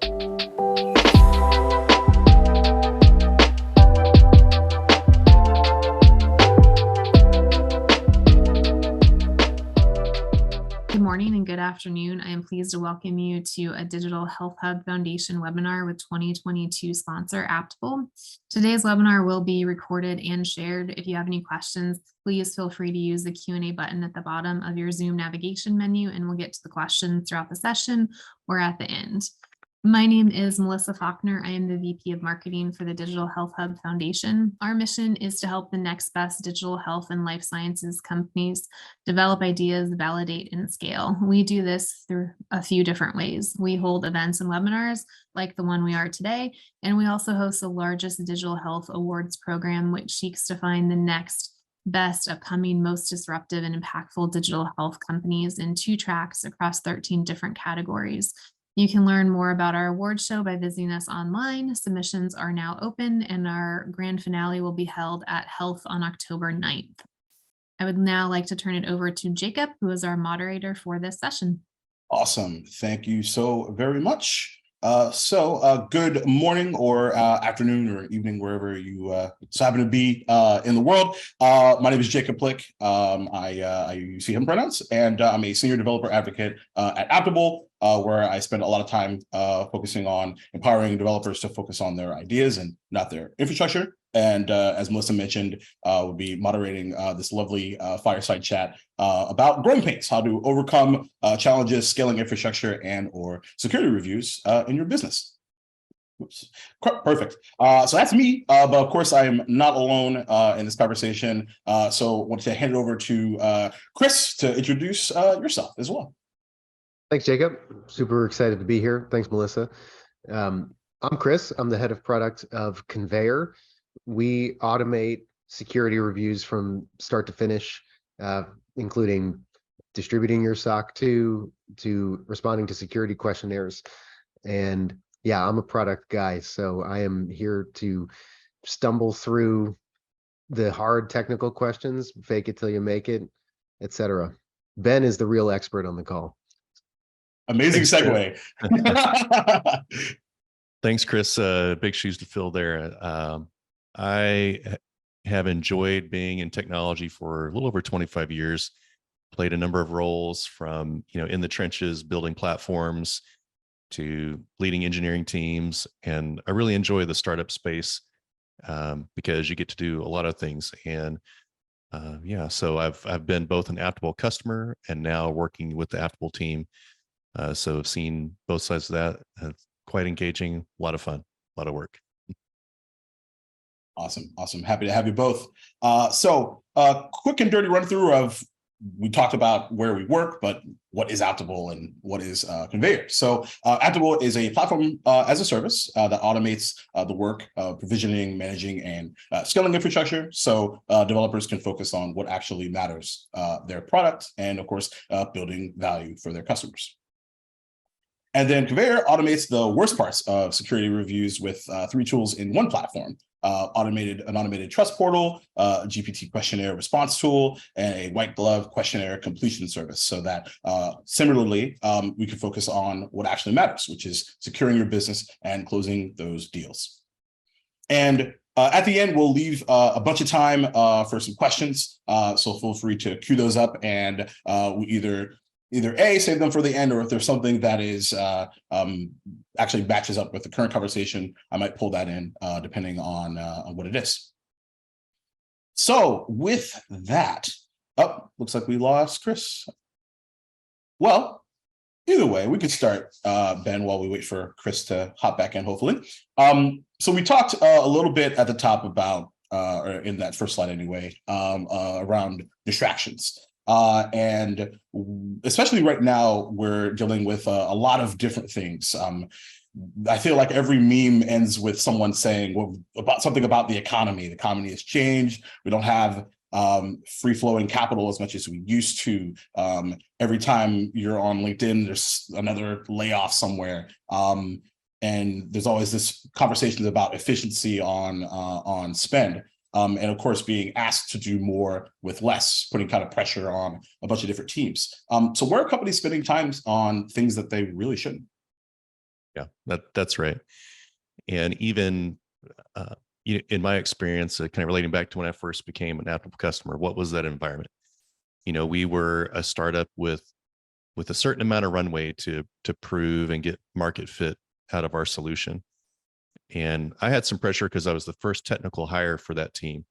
Good morning and good afternoon. I am pleased to welcome you to a Digital Health Hub Foundation webinar with 2022 sponsor Aptible. Today's webinar will be recorded and shared. If you have any questions, please feel free to use the Q&A button at the bottom of your Zoom navigation menu, and we'll get to the questions throughout the session or at the end. My name is Melissa Faulkner. I am the VP of Marketing for the Digital Health Hub Foundation. Our mission is to help the next best digital health and life sciences companies develop ideas, validate, and scale. We do this through a few different ways. We hold events and webinars like the one we are today, and we also host the largest digital health awards program, which seeks to find the next best upcoming, most disruptive and impactful digital health companies in 2 tracks across 13 different categories. You can learn more about our award show by visiting us online. Submissions are now open, and our grand finale will be held at Health on October 9th. I would now like to turn it over to Jacob, who is our moderator for this session. Awesome. Thank you so very much. Good morning or afternoon or evening, wherever you so happen to be in the world. My name is Jacob Plicque. I use he, him pronouns, and I'm a senior developer advocate at Aptible, where I spend a lot of time focusing on empowering developers to focus on their ideas and not their infrastructure. And as Melissa mentioned, we'll be moderating this lovely fireside chat about growing pains, how to overcome challenges, scaling infrastructure and or security reviews in your business. Oops. Perfect. So that's me, but of course I am not alone in this conversation. So I want to hand it over to Chris to introduce yourself as well. Thanks, Jacob. Super excited to be here. Thanks, Melissa. I'm Chris. I'm the head of product of Conveyor. We automate security reviews from start to finish, including distributing your SOC 2 to responding to security questionnaires. And yeah, I'm a product guy, so I am here to stumble through the hard technical questions, fake it till you make it, etc. Ben is the real expert on the call. Amazing segue. Thanks, Chris. Big shoes to fill there. I have enjoyed being in technology for a little over 25 years, played a number of roles from, in the trenches, building platforms to leading engineering teams. And I really enjoy the startup space because you get to do a lot of things. And so I've been both an Aptible customer and now working with the Aptible team. So I've seen both sides of that. Quite engaging, a lot of fun, a lot of work. Awesome. Happy to have you both. Quick and dirty run through of, we talked about where we work, but what is Aptible and what is Conveyor? So Aptible is a platform as a service that automates the work of provisioning, managing, and scaling infrastructure. So developers can focus on what actually matters, their product, and of course, building value for their customers. And then Conveyor automates the worst parts of security reviews with 3 tools in one platform: an automated trust portal, a GPT questionnaire response tool, and a white glove questionnaire completion service. So that similarly, we can focus on what actually matters, which is securing your business and closing those deals. And at the end, we'll leave a bunch of time for some questions. So feel free to queue those up, and we either A, save them for the end, or if there's something that is actually matches up with the current conversation, I might pull that in depending on what it is. So with that, looks like we lost Chris. Well, either way, we could start, Ben, while we wait for Chris to hop back in, hopefully. So we talked a little bit at the top about, or in that first slide anyway, around distractions. And especially right now, we're dealing with a lot of different things. I feel like every meme ends with someone saying about something about the economy. The economy has changed. We don't have free-flowing capital as much as we used to. Every time you're on LinkedIn, there's another layoff somewhere. And there's always this conversations about efficiency on spend. And of course, being asked to do more with less, putting kind of pressure on a bunch of different teams. So where are companies spending time on things that they really shouldn't? Yeah, that's right. And even in my experience, kind of relating back to when I first became an Apple customer, what was that environment? We were a startup with a certain amount of runway to prove and get market fit out of our solution. And I had some pressure because I was the first technical hire for that team.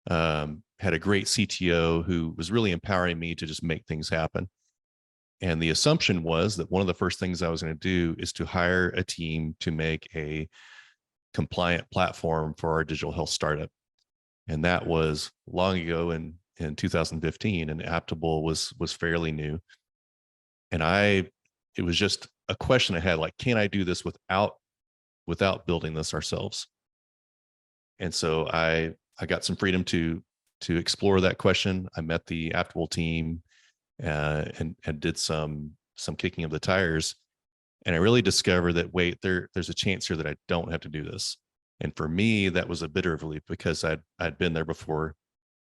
Had a great CTO who was really empowering me to just make things happen. And the assumption was that one of the first things I was going to do is to hire a team to make a compliant platform for our digital health startup. And that was long ago in 2015, and Aptible was fairly new. And it was just a question I had, like, can I do this without building this ourselves? And so I got some freedom to explore that question. I met the Aptible team and did some kicking of the tires. And I really discovered that, wait, there's a chance here that I don't have to do this. And for me, that was a bitter relief because I'd been there before.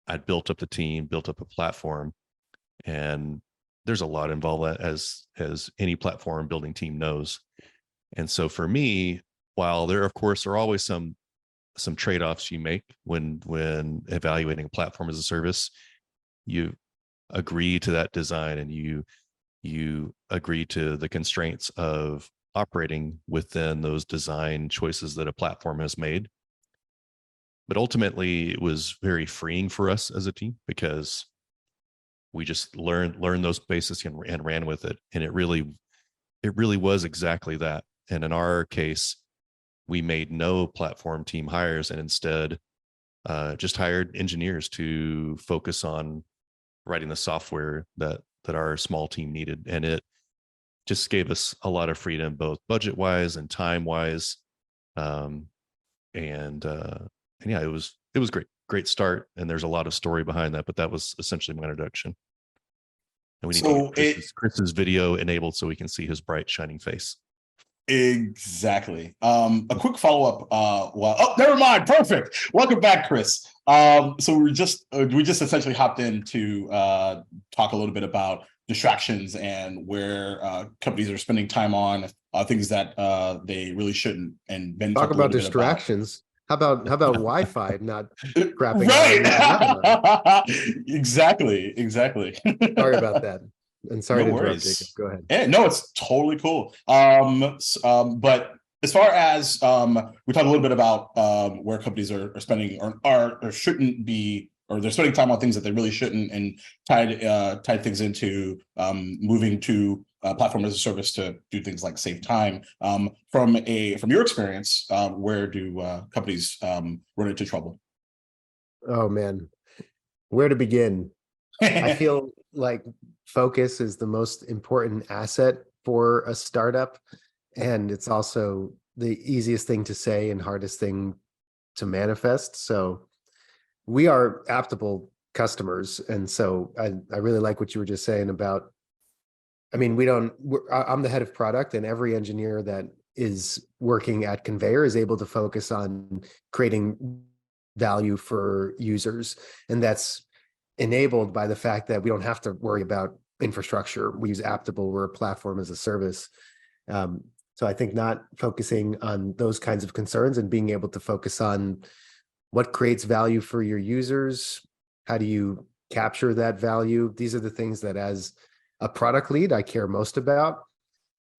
I'd built up the team, built up a platform, and there's a lot involved, as any platform building team knows. And so for me, while there, of course, are always some trade-offs you make when evaluating a platform as a service, you agree to that design and you agree to the constraints of operating within those design choices that a platform has made. But ultimately, it was very freeing for us as a team because we just learned those basics and ran with it. And it really was exactly that. And in our case, we made no platform team hires and instead just hired engineers to focus on writing the software that our small team needed. And it just gave us a lot of freedom, both budget wise and time wise. And yeah, it was great start. And there's a lot of story behind that, but that was essentially my introduction. And we need to get Chris's video enabled so we can see his bright shining face. Exactly. A quick follow-up. Never mind. Perfect. Welcome back, Chris. So we just essentially hopped in to talk a little bit about distractions and where companies are spending time on things that they really shouldn't. And Ben talk about distractions. How about Wi-Fi not crapping right? Exactly. Sorry about that. And sorry no to worries. interrupt, Jacob. Go ahead. Yeah, no, it's totally cool. But as far as we talked a little bit about where companies are spending or shouldn't be, or they're spending time on things that they really shouldn't, and tied things into moving to platform as a service to do things like save time. From your experience, where do companies run into trouble? Oh man, where to begin? I feel like focus is the most important asset for a startup. And it's also the easiest thing to say and hardest thing to manifest. So we are Aptible customers. And so I really like what you were just saying about, I mean, I'm the head of product, and every engineer that is working at Conveyor is able to focus on creating value for users. And that's enabled by the fact that we don't have to worry about infrastructure. We use Aptible, we're a platform as a service. So I think not focusing on those kinds of concerns and being able to focus on what creates value for your users, how do you capture that value? These are the things that, as a product lead, I care most about.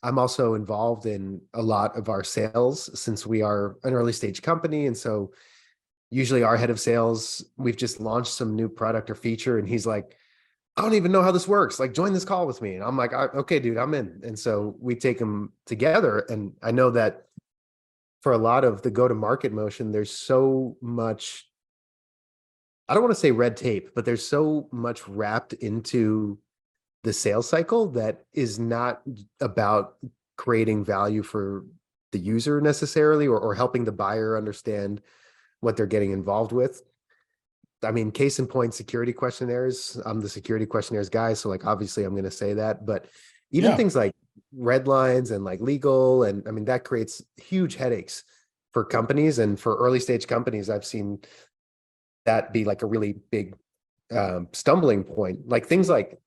I'm also involved in a lot of our sales since we are an early stage company. And so usually our head of sales, we've just launched some new product or feature, and he's like, I don't even know how this works. Like, join this call with me. And I'm like, okay, dude, I'm in. And so we take them together. And I know that for a lot of the go-to-market motion, there's so much, I don't want to say red tape, but there's so much wrapped into the sales cycle that is not about creating value for the user necessarily, or helping the buyer understand what they're getting involved with. I mean, case in point, security questionnaires. I'm the security questionnaires guy, so like obviously I'm going to say that, but even things like red lines and like legal, and I mean that creates huge headaches for companies, and for early stage companies, I've seen that be like a really big stumbling point. Like things like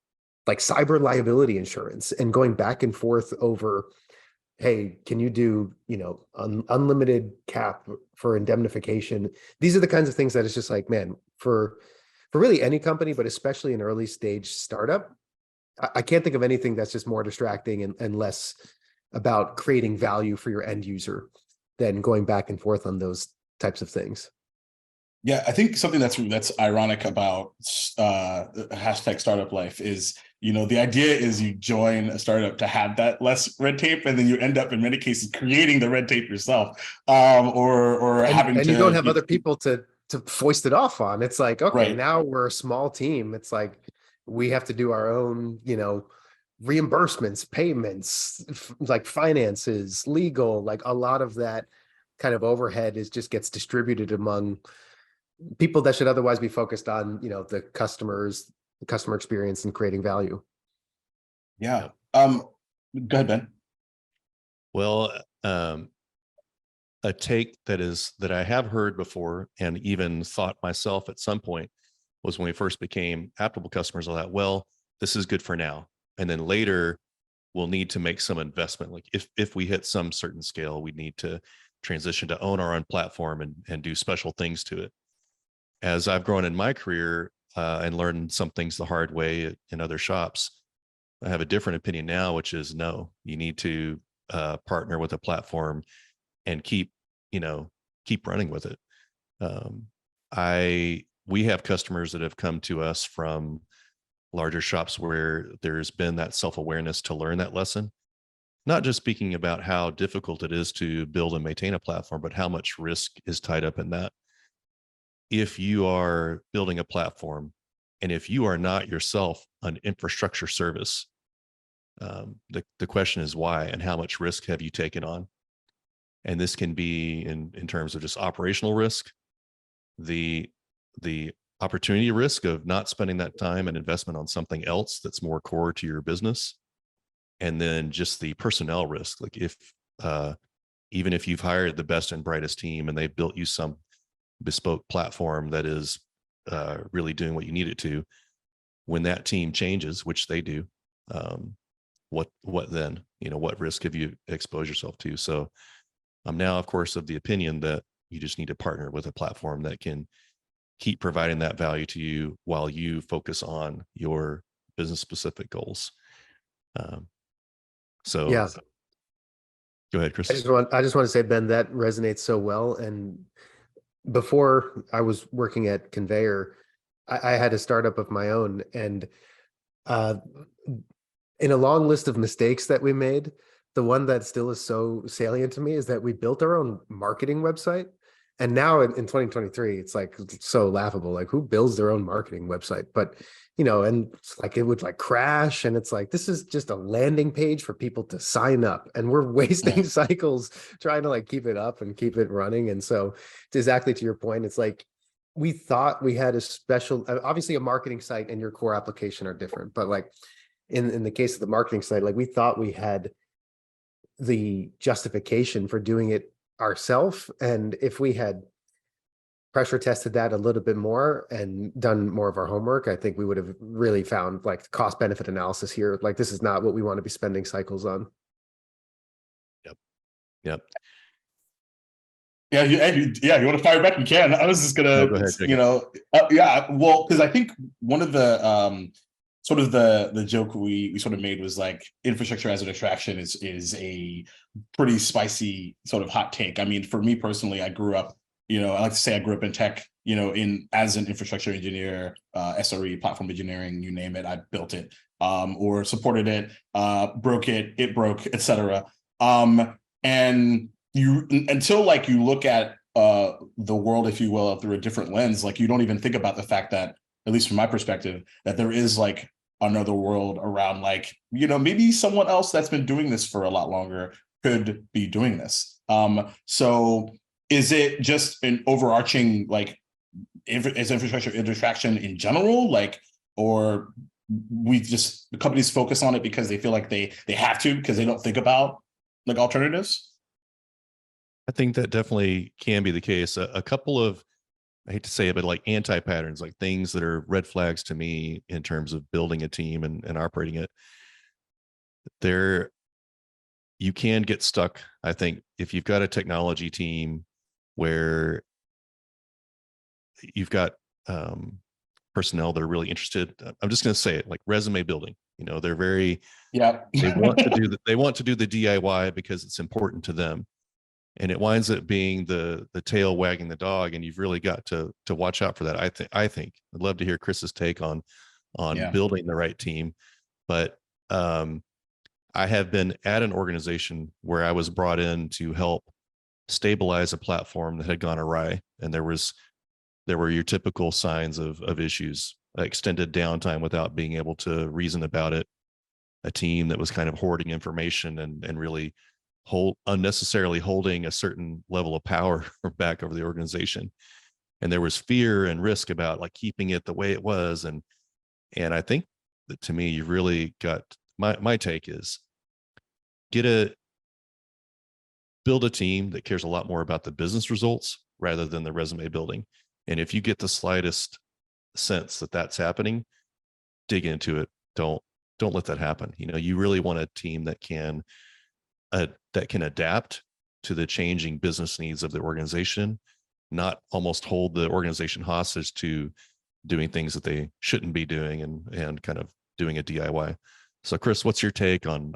cyber liability insurance, and going back and forth over hey, can you do, unlimited cap for indemnification? These are the kinds of things that it's just like, man, for really any company, but especially an early stage startup, I can't think of anything that's just more distracting and less about creating value for your end user than going back and forth on those types of things. Yeah, I think something that's ironic about hashtag startup life is, the idea is you join a startup to have that less red tape, and then you end up in many cases creating the red tape yourself, or having and to. you don't have other people to foist it off on. It's like, okay, Right. now we're a small team. It's like we have to do our own, reimbursements, payments, like finances, legal, like a lot of that kind of overhead just gets distributed among people that should otherwise be focused on, the customer experience and creating value. Yeah. Go ahead, Ben. Well, a take that I have heard before and even thought myself at some point was when we first became Aptible customers. I thought, well, this is good for now, and then later we'll need to make some investment. Like if we hit some certain scale, we need to transition to own our own platform and do special things to it. As I've grown in my career and learned some things the hard way in other shops, I have a different opinion now, which is no, you need to partner with a platform and keep running with it. We have customers that have come to us from larger shops where there's been that self-awareness to learn that lesson. Not just speaking about how difficult it is to build and maintain a platform, but how much risk is tied up in that. If you are building a platform and if you are not yourself an infrastructure service, the question is why and how much risk have you taken on? And this can be in terms of just operational risk, the opportunity risk of not spending that time and investment on something else that's more core to your business, and then just the personnel risk. Like if even if you've hired the best and brightest team and they've built you some bespoke platform that is really doing what you need it to, when that team changes, which they do, what then? What risk have you exposed yourself to? So I'm now, of course, of the opinion that you just need to partner with a platform that can keep providing that value to you while you focus on your business specific goals. So Yeah. Go ahead, Chris. I just want to say, Ben, that resonates so well. And before I was working at Conveyor, I had a startup of my own, and in a long list of mistakes that we made, the one that still is so salient to me is that we built our own marketing website. And now in 2023, it's like so laughable. Like, who builds their own marketing website? But and it's like it would like crash, and it's like this is just a landing page for people to sign up, and we're wasting cycles trying to like keep it up and keep it running. And so, exactly to your point, it's like we thought we had a special, obviously a marketing site and your core application are different, but like in the case of the marketing site, like we thought we had the justification for doing it ourselves. And if we had pressure tested that a little bit more and done more of our homework, I think we would have really found like cost benefit analysis here. Like, this is not what we want to be spending cycles on. Yep. Yeah, you want to fire back? You can. I was just gonna, go ahead, well, because I think one of the sort of the joke we sort of made was like infrastructure as a distraction is a pretty spicy sort of hot take. I mean, for me personally, I grew up, I like to say I grew up in tech, as an infrastructure engineer, SRE, platform engineering, you name it, I built it, or supported it, broke it, it broke, etc. And you, until like you look at the world, if you will, through a different lens, like you don't even think about the fact that, at least from my perspective, that there is like another world around, like, maybe someone else that's been doing this for a lot longer could be doing this. So is it just an overarching, like, is infrastructure a distraction in general, like, or the companies focus on it because they feel like they have to, because they don't think about like alternatives? I think that definitely can be the case. A couple of, I hate to say it, but like anti-patterns, like things that are red flags to me in terms of building a team and operating it. you can get stuck, I think, if you've got a technology team where you've got personnel that are really interested. I'm just going to say it, like resume building. You know, they're very, they want to do they want to do the DIY because it's important to them, and it winds up being the tail wagging the dog. And you've really got to watch out for that. I think I'd love to hear Chris's take on building the right team, but I have been at an organization where I was brought in to help stabilize a platform that had gone awry, and there were your typical signs of issues: extended downtime without being able to reason about it, a team that was kind of hoarding information and really unnecessarily holding a certain level of power back over the organization. And there was fear and risk about like keeping it the way it was. And I think that, to me, you've really got, my take is build a team that cares a lot more about the business results rather than the resume building. And if you get the slightest sense that that's happening, dig into it. Don't let that happen. You know, you really want a team that can adapt to the changing business needs of the organization, not almost hold the organization hostage to doing things that they shouldn't be doing and kind of doing a DIY. So, Chris, what's your take on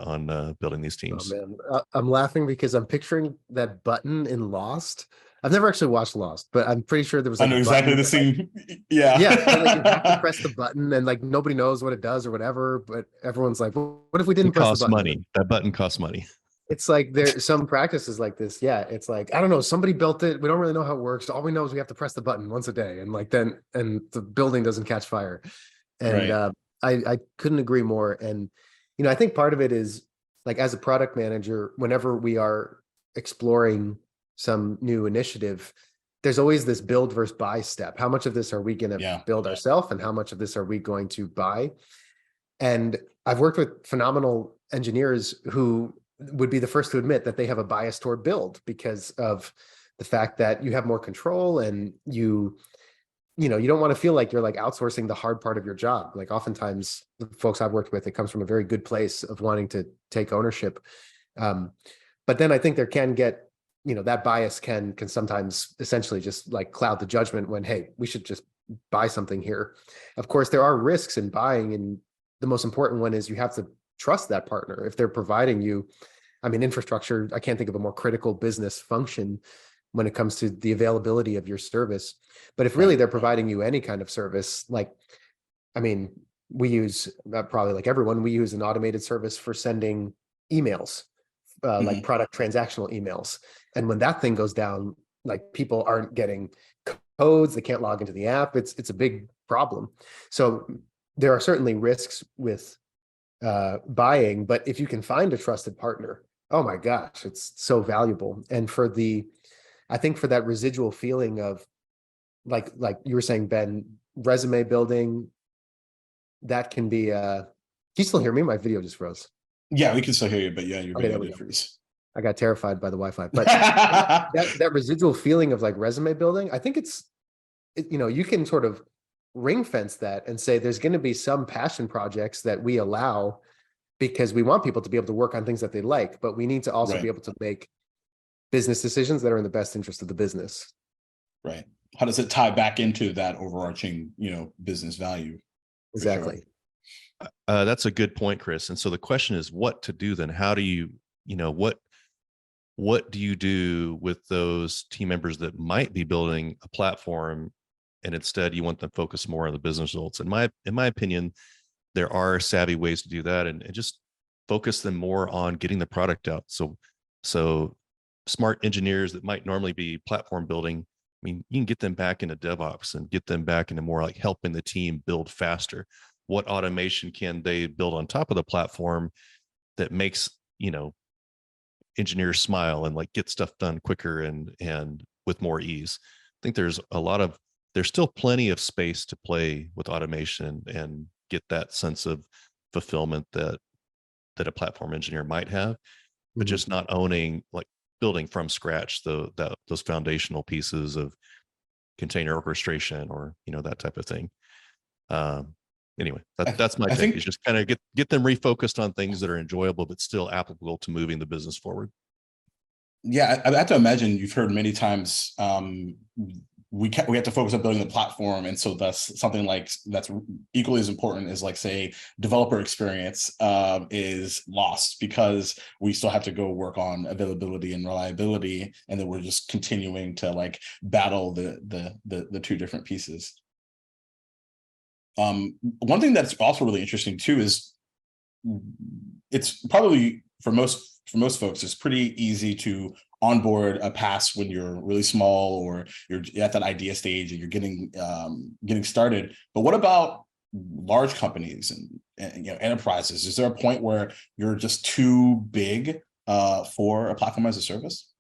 building these teams? Oh, man. I'm laughing because I'm picturing that button in Lost. I've never actually watched Lost, but I'm pretty sure there was like I know exactly the scene. Yeah. Yeah. And, like, you have to press the button and like nobody knows what it does or whatever, but everyone's like, well, what if we didn't press the button? Money. That button costs money. It's like there's some practices like this. Yeah. It's like, I don't know, somebody built it. We don't really know how it works. All we know is we have to press the button once a day. And like and the building doesn't catch fire. And I couldn't agree more. And, you know, I think part of it is like, as a product manager, whenever we are exploring some new initiative, there's always this build versus buy step. How much of this are we going to build ourselves, and how much of this are we going to buy? And I've worked with phenomenal engineers who would be the first to admit that they have a bias toward build because of the fact that you have more control, and you don't want to feel like you're like outsourcing the hard part of your job. Like oftentimes the folks I've worked with, it comes from a very good place of wanting to take ownership. But then I think there can get, that bias can sometimes essentially just like cloud the judgment when, hey, we should just buy something here. Of course, there are risks in buying, and the most important one is you have to trust that partner. If they're providing you, infrastructure, I can't think of a more critical business function when it comes to the availability of your service. But if really they're providing you any kind of service, like, we use, probably like everyone, we use an automated service for sending emails, like product transactional emails. And when that thing goes down, like people aren't getting codes, they can't log into the app. It's a big problem. So there are certainly risks with buying, but if you can find a trusted partner, oh my gosh, it's so valuable. And I think for that residual feeling of like you were saying, Ben, resume building, that can be, can you still hear me? My video just froze. Yeah, we can still hear you, but yeah, your video did freeze. I got terrified by the Wi-Fi, but that residual feeling of like resume building, I think you can sort of ring fence that and say there's going to be some passion projects that we allow because we want people to be able to work on things that they like, but we need to also be able to make business decisions that are in the best interest of the business. Right. How does it tie back into that overarching, business value? Exactly. Sure. That's a good point, Chris. And so the question is what to do then. How do you, what do you do with those team members that might be building a platform and instead you want them to focus more on the business results? In my opinion, there are savvy ways to do that, and just focus them more on getting the product out. So smart engineers that might normally be platform building, you can get them back into DevOps and get them back into more like helping the team build faster. What automation can they build on top of the platform that makes, engineers smile and like get stuff done quicker and with more ease? I think there's still plenty of space to play with automation and get that sense of fulfillment that a platform engineer might have, but just not owning, like building from scratch those foundational pieces of container orchestration or, that type of thing. anyway, that's my I take, think is just kind of get them refocused on things that are enjoyable but still applicable to moving the business forward. Yeah, I have to imagine you've heard many times we have to focus on building the platform, and so that's something like that's equally as important as, like, say, developer experience is lost because we still have to go work on availability and reliability, and then we're just continuing to like battle the two different pieces. One thing that's also really interesting too is it's probably for most folks, it's pretty easy to onboard a pass when you're really small or you're at that idea stage and you're getting started. But what about large companies and enterprises? Is there a point where you're just too big for a platform as a service?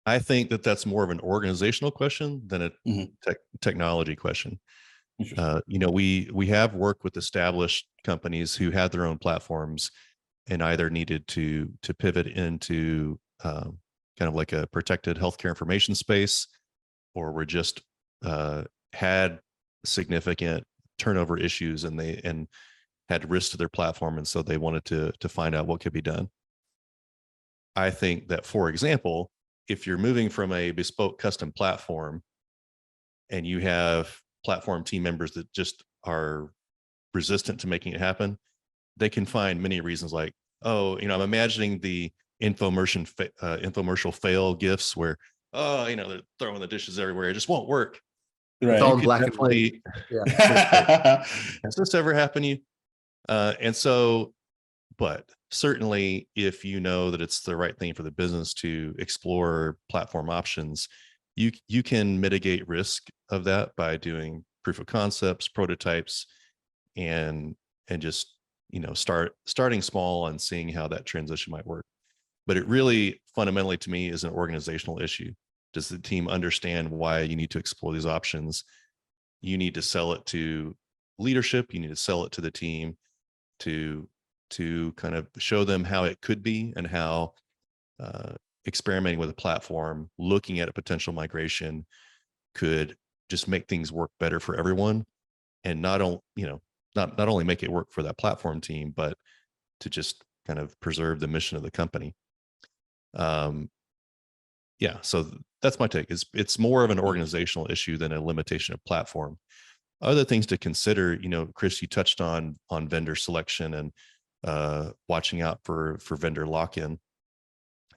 I think that that's more of an organizational question than a technology question. We have worked with established companies who had their own platforms and either needed to pivot into kind of like a protected healthcare information space, or were just had significant turnover issues and had risk to their platform, and so they wanted to find out what could be done. I think that, for example, if you're moving from a bespoke custom platform and you have platform team members that just are resistant to making it happen, they can find many reasons, like, oh, I'm imagining the infomercial fail gifts where, oh, they're throwing the dishes everywhere, it just won't work. Right. It's all in black and white. Yeah. Has this ever happened to you? And so, but certainly if you know that it's the right thing for the business to explore platform options, you can mitigate risk of that by doing proof of concepts, prototypes, and just starting small and seeing how that transition might work. But it really fundamentally to me is an organizational issue. Does the team understand why you need to explore these options? You need to sell it to leadership, you need to sell it to the team to kind of show them how it could be, and how experimenting with a platform, looking at a potential migration, could just make things work better for everyone, and not only make it work for that platform team, but to just kind of preserve the mission of the company. So that's my take. It's more of an organizational issue than a limitation of platform. Other things to consider, Chris, you touched on vendor selection and watching out for vendor lock-in.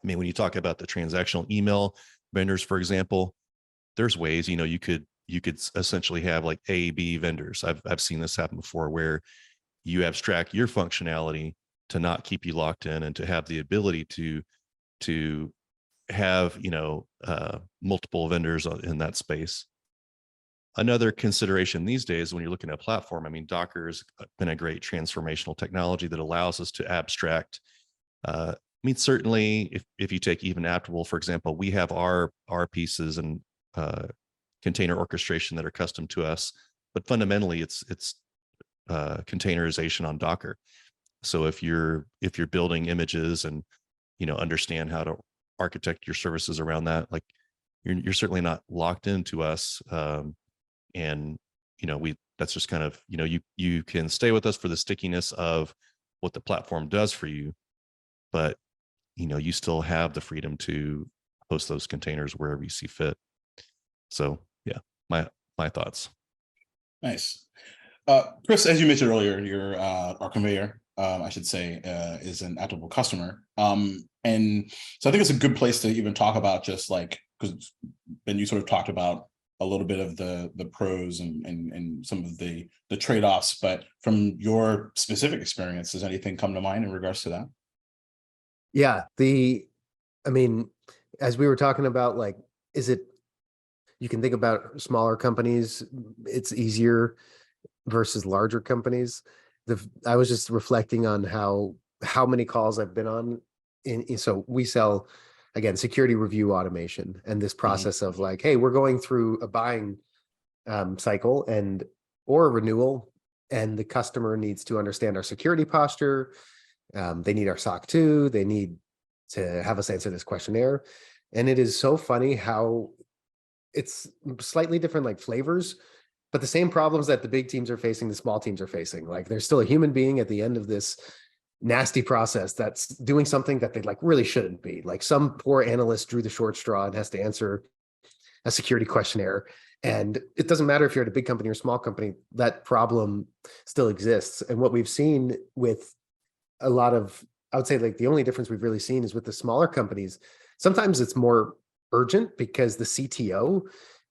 I mean, when you talk about the transactional email vendors, for example, there's ways, you could essentially have like A, B vendors. I've seen this happen before, where you abstract your functionality to not keep you locked in, and to have the ability to have multiple vendors in that space. Another consideration these days when you're looking at a platform, I mean, Docker has been a great transformational technology that allows us to abstract. I mean, certainly if you take even Aptible, for example, we have our pieces and container orchestration that are custom to us, but fundamentally it's containerization on Docker. So if you're building images and understand how to architect your services around that, like you're certainly not locked into us. And that's just kind of, you can stay with us for the stickiness of what the platform does for you, but you still have the freedom to host those containers wherever you see fit. So yeah, my thoughts. Nice. Chris, as you mentioned earlier, your our conveyor, I should say, is an Aptible customer. And so I think it's a good place to even talk about, just like, because Ben, you sort of talked about a little bit of the pros and some of the trade-offs, but from your specific experience, does anything come to mind in regards to that? Yeah, I mean, as we were talking about, like, you can think about smaller companies, it's easier versus larger companies. I was just reflecting on how many calls I've been on. So we sell, again, security review automation, and this process of like, hey, we're going through a buying cycle or a renewal, and the customer needs to understand our security posture. They need our SOC 2. They need to have us answer this questionnaire. And it is so funny how it's slightly different, like, flavors. but the same problems that the big teams are facing, the small teams are facing. Like there's still a human being at the end of this nasty process that's doing something that they like really shouldn't be. Like some poor analyst drew the short straw and has to answer a security questionnaire. And it doesn't matter if you're at a big company or small company, that problem still exists. And what we've seen with a lot of, I would say like the only difference we've really seen is with the smaller companies. Sometimes it's more urgent because the CTO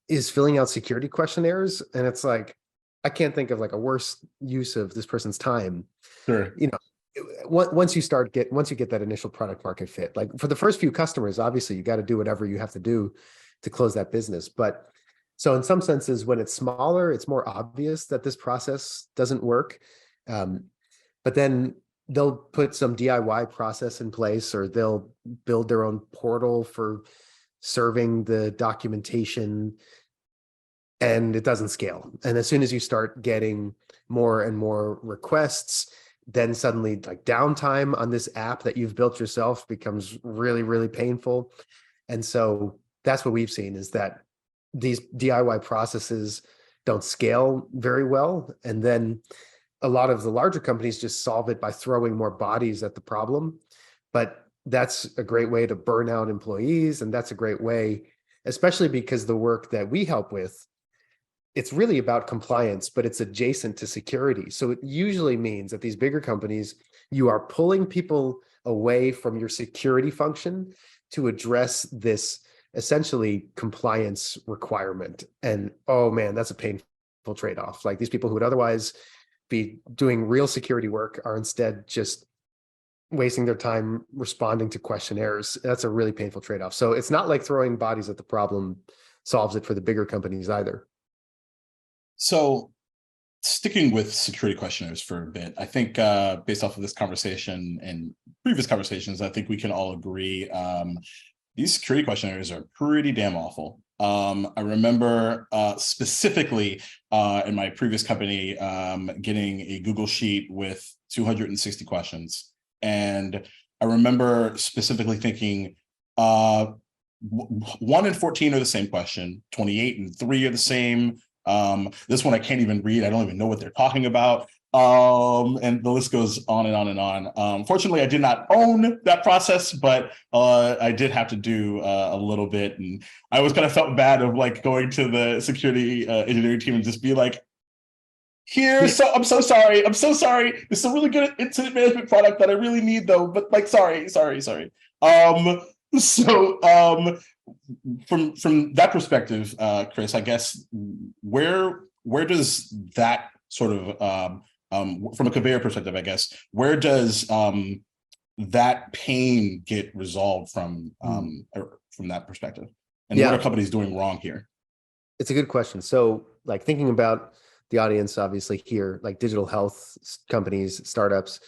is filling out security questionnaires. And it's like, I can't think of like a worse use of this person's time. Sure. You know, once you get that initial product market fit, like for the first few customers, obviously you got to do whatever you have to do to close that business. But so in some senses, when it's smaller, it's more obvious that this process doesn't work. But then they'll put some DIY process in place, or they'll build their own portal for serving the documentation, and it doesn't scale. And as soon as you start getting more and more requests, then suddenly like downtime on this app that you've built yourself becomes really, really painful. And so that's what we've seen, is that these DIY processes don't scale very well. And then a lot of the larger companies just solve it by throwing more bodies at the problem. But that's a great way to burn out employees. And that's a great way, especially because the work that we help with, it's really about compliance, but it's adjacent to security. So it usually means that these bigger companies, you are pulling people away from your security function to address this essentially compliance requirement. And oh man, that's a painful trade-off. Like these people who would otherwise be doing real security work are instead just wasting their time responding to questionnaires. That's a really painful trade-off. So it's not like throwing bodies at the problem solves it for the bigger companies either. So sticking with security questionnaires for a bit, I think based off of this conversation and previous conversations, I think we can all agree these security questionnaires are pretty damn awful. I remember specifically in my previous company getting a Google Sheet with 260 questions. And I remember specifically thinking 1 in 14 are the same question, 28 and 3 are the same. This one I can't even read. I don't even know what they're talking about. And the list goes on and on and on. Fortunately, I did not own that process, but I did have to do a little bit. And I always kind of felt bad of like going to the security engineering team and just be like, so I'm so sorry. I'm so sorry. This is a really good incident management product that I really need though, but like, sorry. From that perspective, Chris, I guess where does that sort of from a conveyor perspective, I guess, where does that pain get resolved from that perspective? And what are companies doing wrong here? It's a good question. So like thinking about the audience, obviously here, like digital health companies, startups,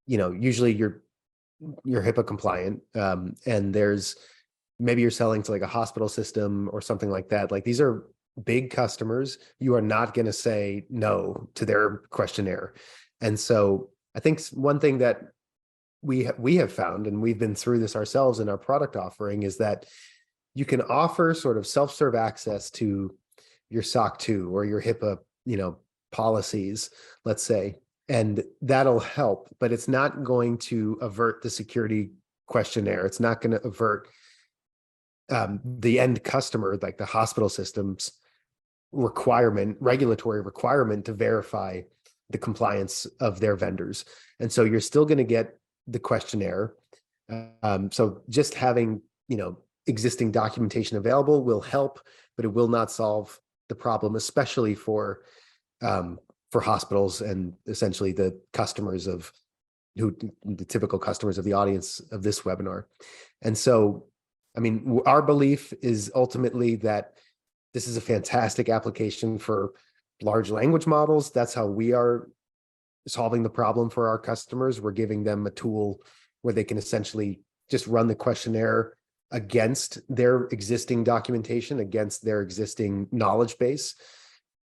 usually you're HIPAA compliant, and there's maybe you're selling to like a hospital system or something like that. Like these are big customers. You are not going to say no to their questionnaire. And so I think one thing that we have found, and we've been through this ourselves in our product offering, is that you can offer sort of self-serve access to your SOC 2 or your HIPAA, policies, let's say, and that'll help, but it's not going to avert the security questionnaire. It's not going to avert the end customer, like the hospital system's regulatory requirement to verify the compliance of their vendors. And so you're still going to get the questionnaire. So just having, existing documentation available will help, but it will not solve the problem, especially for hospitals and essentially the customers the typical customers of the audience of this webinar. And so, our belief is ultimately that this is a fantastic application for large language models. That's how we are solving the problem for our customers. We're giving them a tool where they can essentially just run the questionnaire against their existing documentation, against their existing knowledge base,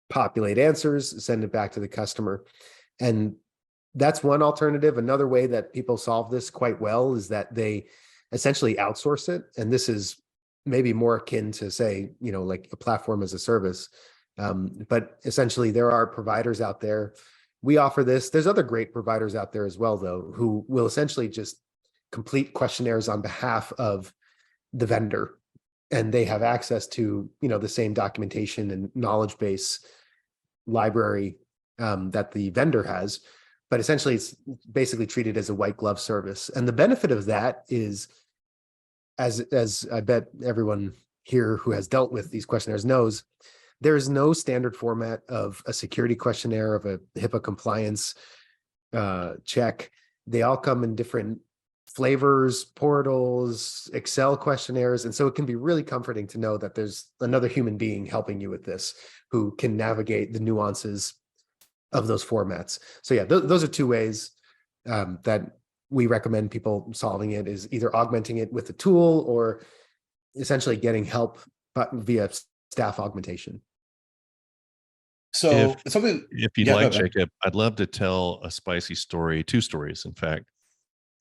populate answers, send it back to the customer. And that's one alternative. Another way that people solve this quite well is that they essentially outsource it. And this is maybe more akin to say, like a platform as a service. But essentially, there are providers out there. We offer this. There's other great providers out there as well, though, who will essentially just complete questionnaires on behalf of the vendor, and they have access to, the same documentation and knowledge base library that the vendor has. But essentially, it's basically treated as a white glove service. And the benefit of that is, as I bet everyone here who has dealt with these questionnaires knows, there is no standard format of a security questionnaire, of a HIPAA compliance check. They all come in different flavors, portals, Excel questionnaires. And so it can be really comforting to know that there's another human being helping you with this, who can navigate the nuances of those formats. So yeah, those are two ways that we recommend people solving it, is either augmenting it with a tool or essentially getting help via staff augmentation. So it's something. If you'd like, Jacob, I'd love to tell a spicy story, two stories, in fact.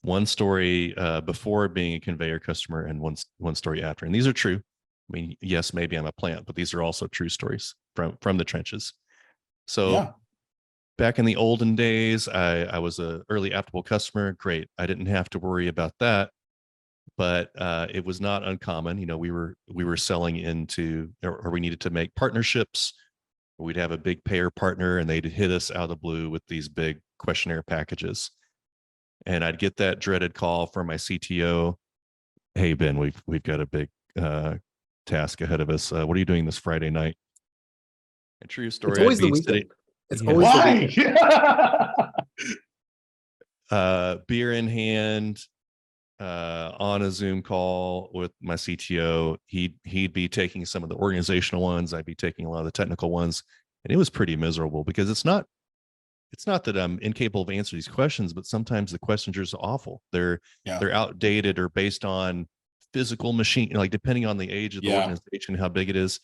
One story before being a Conveyor customer and one story after. And these are true. I mean, yes, maybe I'm a plant, but these are also true stories from the trenches. So back in the olden days, I was an early Aptible customer. Great. I didn't have to worry about that. But it was not uncommon. We were selling into, or we needed to make partnerships. We'd have a big payer partner and they'd hit us out of the blue with these big questionnaire packages. And I'd get that dreaded call from my CTO. Hey, Ben, we've got a big task ahead of us. What are you doing this Friday night? A true story. It's always the weekend. It's always the weekend. Beer in hand, on a Zoom call with my CTO. He'd be taking some of the organizational ones. I'd be taking a lot of the technical ones. And it was pretty miserable, because it's not that I'm incapable of answering these questions, but sometimes the questions are just awful. They're outdated or based on physical machine, like depending on the age of the organization, how big it is.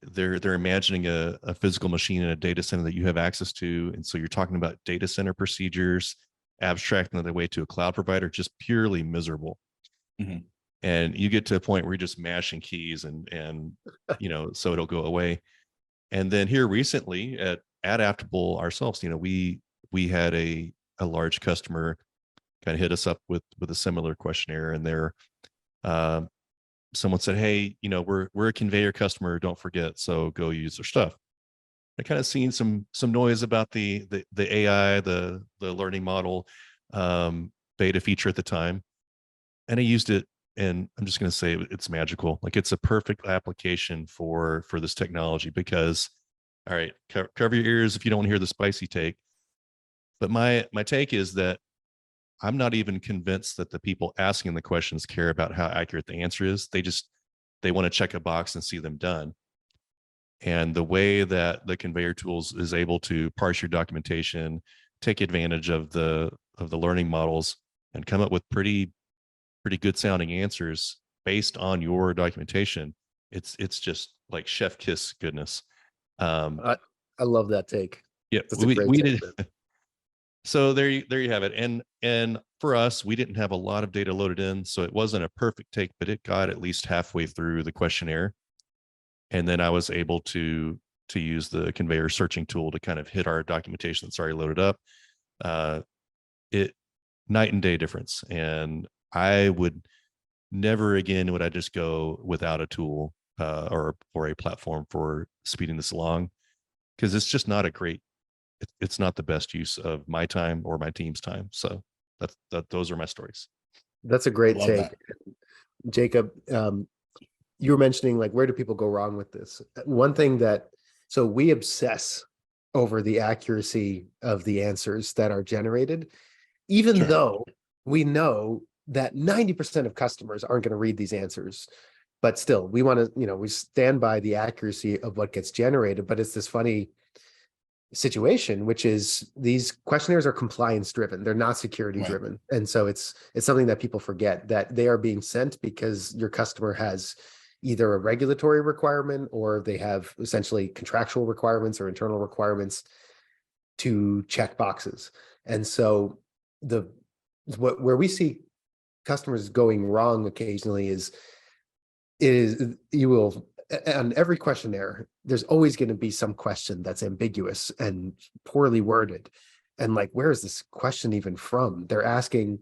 They're imagining a physical machine in a data center that you have access to. And so you're talking about data center procedures, abstracting that away to a cloud provider, just purely miserable. Mm-hmm. And you get to a point where you're just mashing keys and so it'll go away. And then here recently at Aptible ourselves, we had a large customer kind of hit us up with a similar questionnaire, and they're someone said, hey, we're a Conveyor customer, don't forget, so go use their stuff. I kind of seen some noise about the AI, the learning model beta feature at the time, and I used it, and I'm just going to say it's magical. Like, it's a perfect application for this technology, because, all right, cover your ears if you don't want to hear the spicy take, but my take is that I'm not even convinced that the people asking the questions care about how accurate the answer is. They want to check a box and see them done. And the way that the Conveyor tools is able to parse your documentation, take advantage of the learning models, and come up with pretty good sounding answers based on your documentation, it's just like chef kiss goodness. I love that take. Yeah, we did. So there you have it. And for us, we didn't have a lot of data loaded in, so it wasn't a perfect take, but it got at least halfway through the questionnaire. And then I was able to use the Conveyor searching tool to kind of hit our documentation that's already loaded up. It night and day difference. And I would never again would I just go without a tool or a platform for speeding this along, because it's just not it's not the best use of my time or my team's time. So those are my stories. That's a great take. Jacob, you were mentioning, like, where do people go wrong with this? One thing so we obsess over the accuracy of the answers that are generated, even though we know that 90% of customers aren't going to read these answers. But still, we want to, we stand by the accuracy of what gets generated. But it's this funny situation, which is these questionnaires are compliance driven. They're not security driven. And so it's something that people forget, that they are being sent because your customer has either a regulatory requirement, or they have essentially contractual requirements or internal requirements to check boxes. And so where we see customers going wrong occasionally is you will on every questionnaire, there's always going to be some question that's ambiguous and poorly worded. And like, where is this question even from? They're asking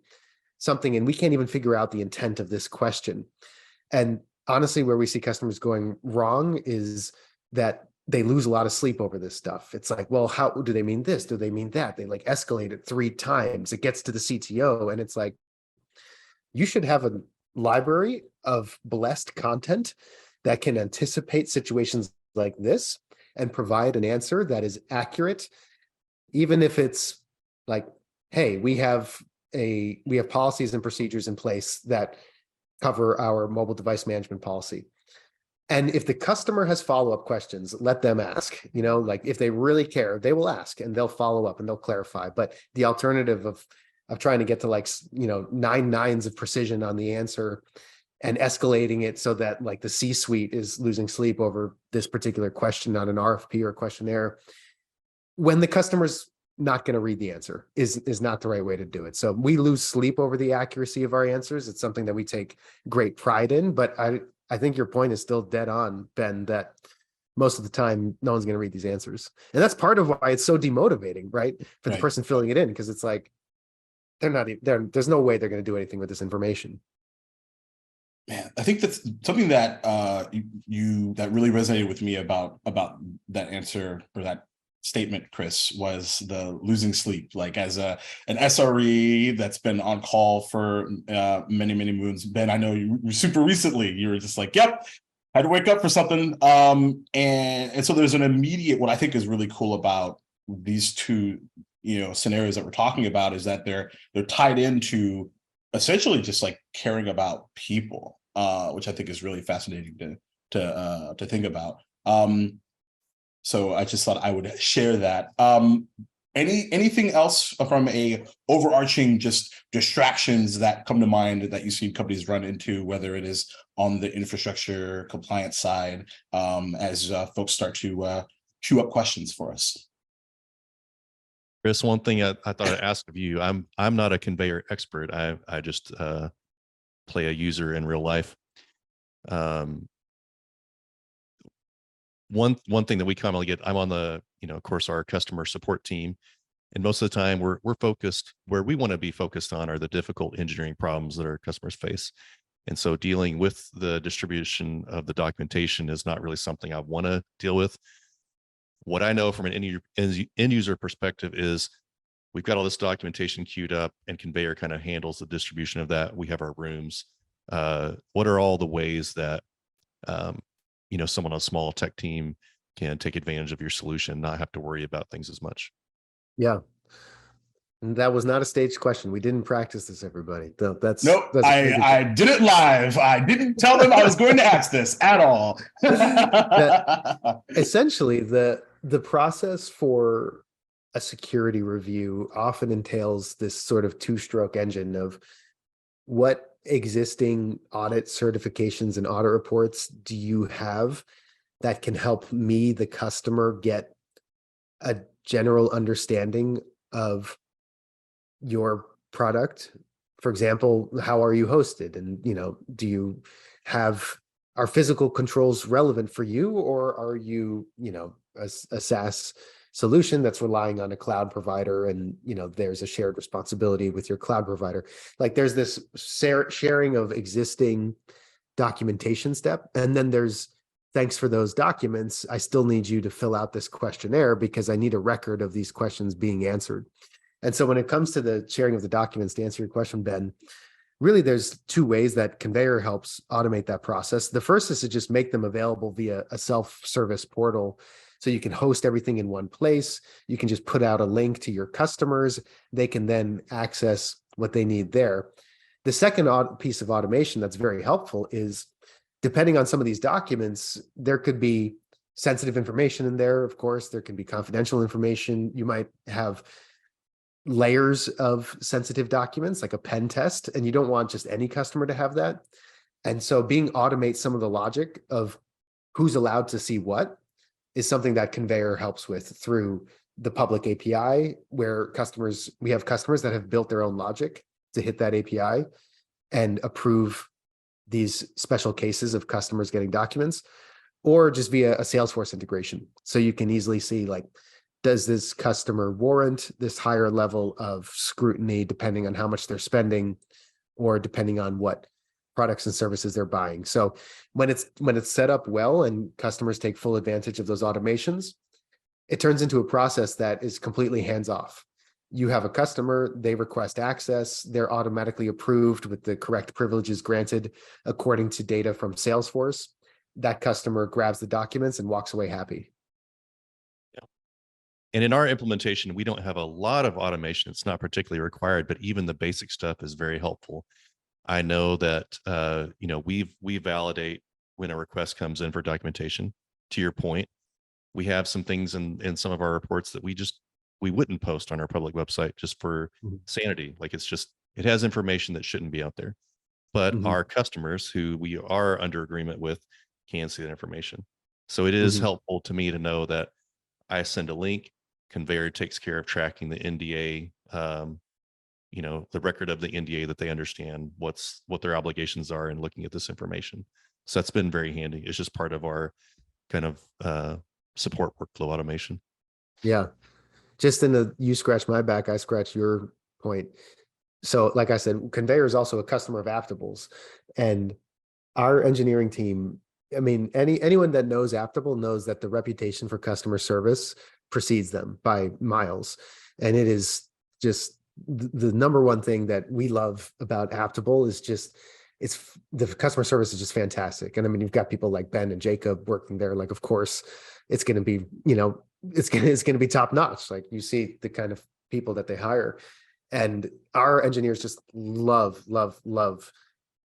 something and we can't even figure out the intent of this question. And honestly, where we see customers going wrong is that they lose a lot of sleep over this stuff. It's like, well, how do they mean this? Do they mean that? They like escalate it 3 times. It gets to the CTO and it's like, you should have a library of blessed content that can anticipate situations like this and provide an answer that is accurate, even if it's like, hey, we have policies and procedures in place that cover our mobile device management policy. And if the customer has follow-up questions, let them ask. Like if they really care, they will ask and they'll follow up and they'll clarify. But the alternative of trying to get to like 9 nines of precision on the answer and escalating it so that like the C-suite is losing sleep over this particular question on an RFP or questionnaire, when the customer's not going to read the answer is not the right way to do it. So we lose sleep over the accuracy of our answers. It's something that we take great pride in, but I think your point is still dead on, Ben, that most of the time, no one's going to read these answers. And that's part of why it's so demotivating, right? For the person filling it in, because it's like, there's no way they're going to do anything with this information. Man, I think that's something that that really resonated with me about that answer or that statement, Chris, was the losing sleep. Like as an SRE that's been on call for many moons. Ben, I know you super recently, you were just like, yep, had to wake up for something. And so there's an immediate, what I think is really cool about these two, scenarios that we're talking about is that they're tied into essentially just like caring about people, which I think is really fascinating to think about. So I just thought I would share that. Anything else from a overarching just distractions that come to mind that you see companies run into, whether it is on the infrastructure compliance side, as folks start to queue up questions for us? Chris, one thing I thought I'd ask of you, I'm not a conveyor expert. I just play a user in real life. One thing that we commonly get, I'm on the, of course, our customer support team. And most of the time we're focused where we want to be focused on are the difficult engineering problems that our customers face. And so dealing with the distribution of the documentation is not really something I want to deal with. What I know from an end user perspective is we've got all this documentation queued up and Conveyor kind of handles the distribution of that. We have our rooms. What are all the ways that, someone on a small tech team can take advantage of your solution, not have to worry about things as much? Yeah. And that was not a staged question. We didn't practice this, everybody. That's I did it live. I didn't tell them I was going to ask this at all. Essentially, the process for a security review often entails this sort of 2-stroke engine of what existing audit certifications and audit reports do you have that can help me, the customer, get a general understanding of your product. For example, how are you hosted? And, do you have, are physical controls relevant for you, or are you, a SaaS solution that's relying on a cloud provider and, there's a shared responsibility with your cloud provider. Like there's this sharing of existing documentation step. And then there's, thanks for those documents, I still need you to fill out this questionnaire because I need a record of these questions being answered. And so when it comes to the sharing of the documents, to answer your question, Ben, really there's 2 ways that Conveyor helps automate that process. The first is to just make them available via a self-service portal. So you can host everything in one place. You can just put out a link to your customers. They can then access what they need there. The second piece of automation that's very helpful is, depending on some of these documents, there could be sensitive information in there. Of course, there can be confidential information. You might have layers of sensitive documents, like a pen test, and you don't want just any customer to have that. And so automate some of the logic of who's allowed to see what is something that Conveyor helps with through the public API, where we have customers that have built their own logic to hit that API and approve these special cases of customers getting documents. or just via a Salesforce integration. So you can easily see, like, does this customer warrant this higher level of scrutiny depending on how much they're spending or depending on what products and services they're buying. So when it's set up well and customers take full advantage of those automations, it turns into a process that is completely hands-off. You have a customer, they request access, they're automatically approved with the correct privileges granted according to data from Salesforce. That customer grabs the documents and walks away happy. And in our implementation, we don't have a lot of automation. It's not particularly required, but even the basic stuff is very helpful. I know that we validate when a request comes in for documentation. To your point, we have some things in some of our reports that we wouldn't post on our public website just for sanity. Like it has information that shouldn't be out there. But our customers who we are under agreement with can see that information. So it is helpful to me to know that I send a link, Conveyor takes care of tracking the NDA, the record of the NDA, that they understand what their obligations are and looking at this information. So that's been very handy. It's just part of our kind of support workflow automation. Yeah. Just you scratch my back, I scratch your point. So like I said, Conveyor is also a customer of Aptibles, and our engineering team, I mean, anyone that knows Aptable knows that the reputation for customer service precedes them by miles. And it is just the number one thing that we love about Aptable is just, the customer service is just fantastic. And I mean, you've got people like Ben and Jacob working there. Like, of course, it's going to be, it's going to be top notch. Like, you see the kind of people that they hire, and our engineers just love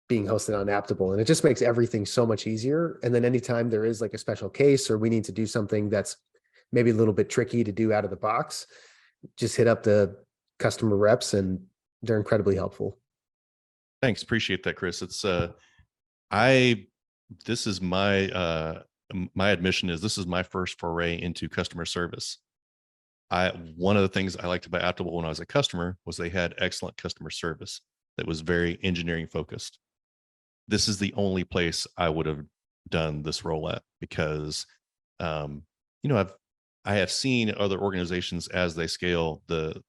being hosted on Aptable, and it just makes everything so much easier. And then anytime there is like a special case or we need to do something that's maybe a little bit tricky to do out of the box, just hit up the customer reps and they're incredibly helpful. Thanks. Appreciate that, Chris. It's this is my admission is this is my first foray into customer service. One of the things I liked about Aptable when I was a customer was they had excellent customer service that was very engineering focused. This is the only place I would have done this role at, because I have seen other organizations as they scale the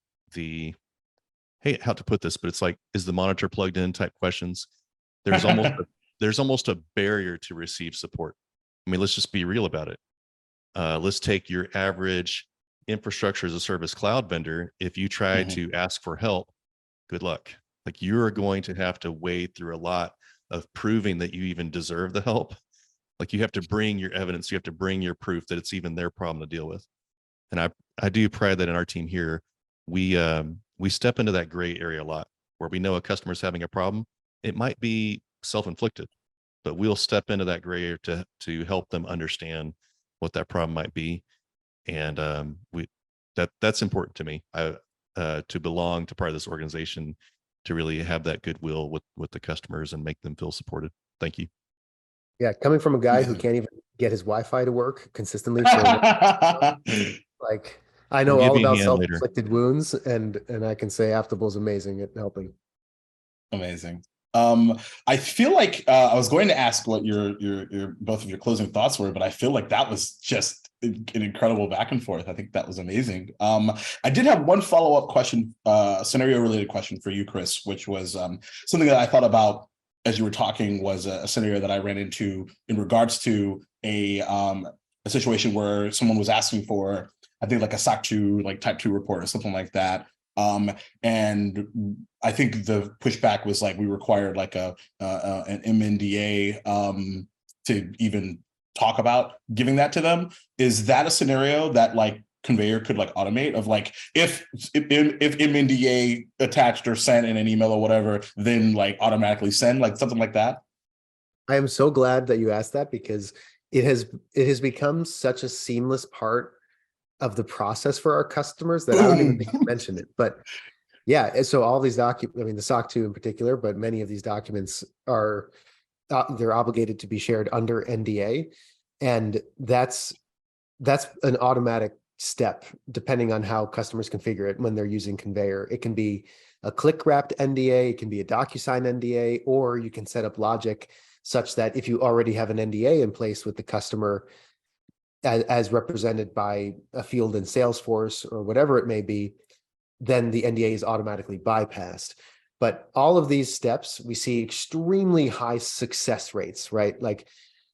hey, how to put this, but it's like, is the monitor plugged in type questions. There's almost a barrier to receive support. I mean, let's just be real about it. Let's take your average infrastructure as a service cloud vendor. If you try to ask for help, good luck. Like, you're going to have to wade through a lot of proving that you even deserve the help. Like, you have to bring your evidence, you have to bring your proof that it's even their problem to deal with. And I do pride that in our team here, we step into that gray area a lot, where we know a customer's having a problem. It might be self-inflicted, but we'll step into that gray area to help them understand what that problem might be. And that's important to me. To belong to part of this organization, to really have that goodwill with the customers and make them feel supported. Thank you. Yeah, coming from a guy who can't even get his Wi-Fi to work consistently for like, I know all about self-inflicted wounds, and I can say Aptable is amazing at helping. Amazing. I feel like I was going to ask what your both of your closing thoughts were, but I feel like that was just an incredible back and forth. I think that was amazing. I did have one follow-up question, scenario related question for you, Chris, which was something that I thought about as you were talking, was a scenario that I ran into in regards to a situation where someone was asking for, I think, like a SOC 2, like type 2 report or something like that. And I think the pushback was like, we required like an MNDA to even talk about giving that to them. Is that a scenario that like Conveyor could like automate, of like, if MNDA attached or sent in an email or whatever, then like automatically send, like something like that? I am so glad that you asked that, because it has become such a seamless part of the process for our customers that I don't even think you mentioned it. But yeah, so all these documents, I mean, the SOC 2 in particular, but many of these documents are they're obligated to be shared under NDA, and that's an automatic step depending on how customers configure it when they're using Conveyor. It can be a click wrapped NDA, it can be a DocuSign NDA, or you can set up logic such that if you already have an NDA in place with the customer, as represented by a field in Salesforce or whatever it may be, then the NDA is automatically bypassed. But all of these steps, we see extremely high success rates, right? Like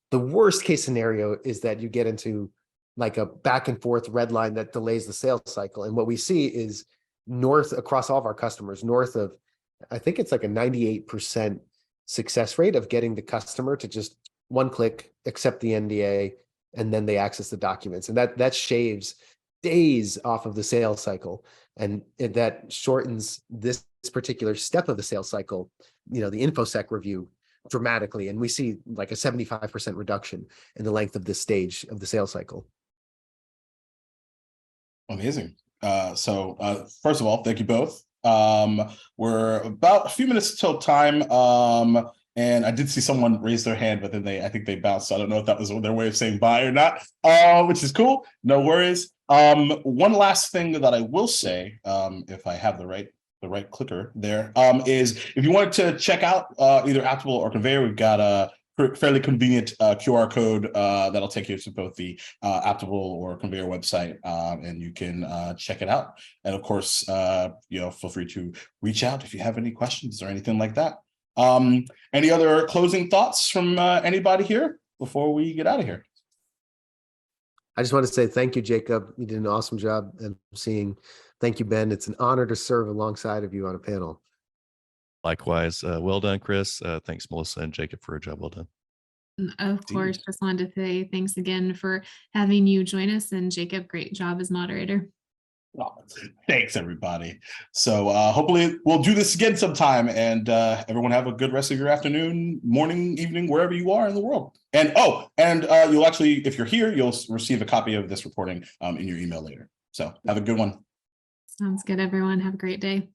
the worst case scenario is that you get into like a back and forth red line that delays the sales cycle. And what we see is across all of our customers, north of, I think it's like a 98% success rate of getting the customer to just one click, accept the NDA, and then they access the documents. And that shaves days off of the sales cycle. And that shortens this particular step of the sales cycle, the InfoSec review dramatically. And we see like a 75% reduction in the length of this stage of the sales cycle. Amazing. So first of all, thank you both. We're about a few minutes till time. And I did see someone raise their hand, but then I think they bounced. So I don't know if that was their way of saying bye or not, which is cool. No worries. One last thing that I will say, if I have the right clicker there, is if you wanted to check out either Aptible or Conveyor, we've got a fairly convenient QR code that'll take you to both the Aptible or Conveyor website, and you can check it out. And of course, feel free to reach out if you have any questions or anything like that. Any other closing thoughts from anybody here before we get out of here? I just want to say thank you, Jacob. You did an awesome job emceeing. Thank you, Ben. It's an honor to serve alongside of you on a panel. Likewise. Well done, Chris. Thanks, Melissa and Jacob, for a job well done. Of course, just wanted to say thanks again for having you join us. And Jacob, great job as moderator. Oh, thanks, everybody. So hopefully we'll do this again sometime, and everyone have a good rest of your afternoon, morning, evening, wherever you are in the world. And you'll actually, if you're here, you'll receive a copy of this recording in your email later. So have a good one. Sounds good, everyone. Have a great day.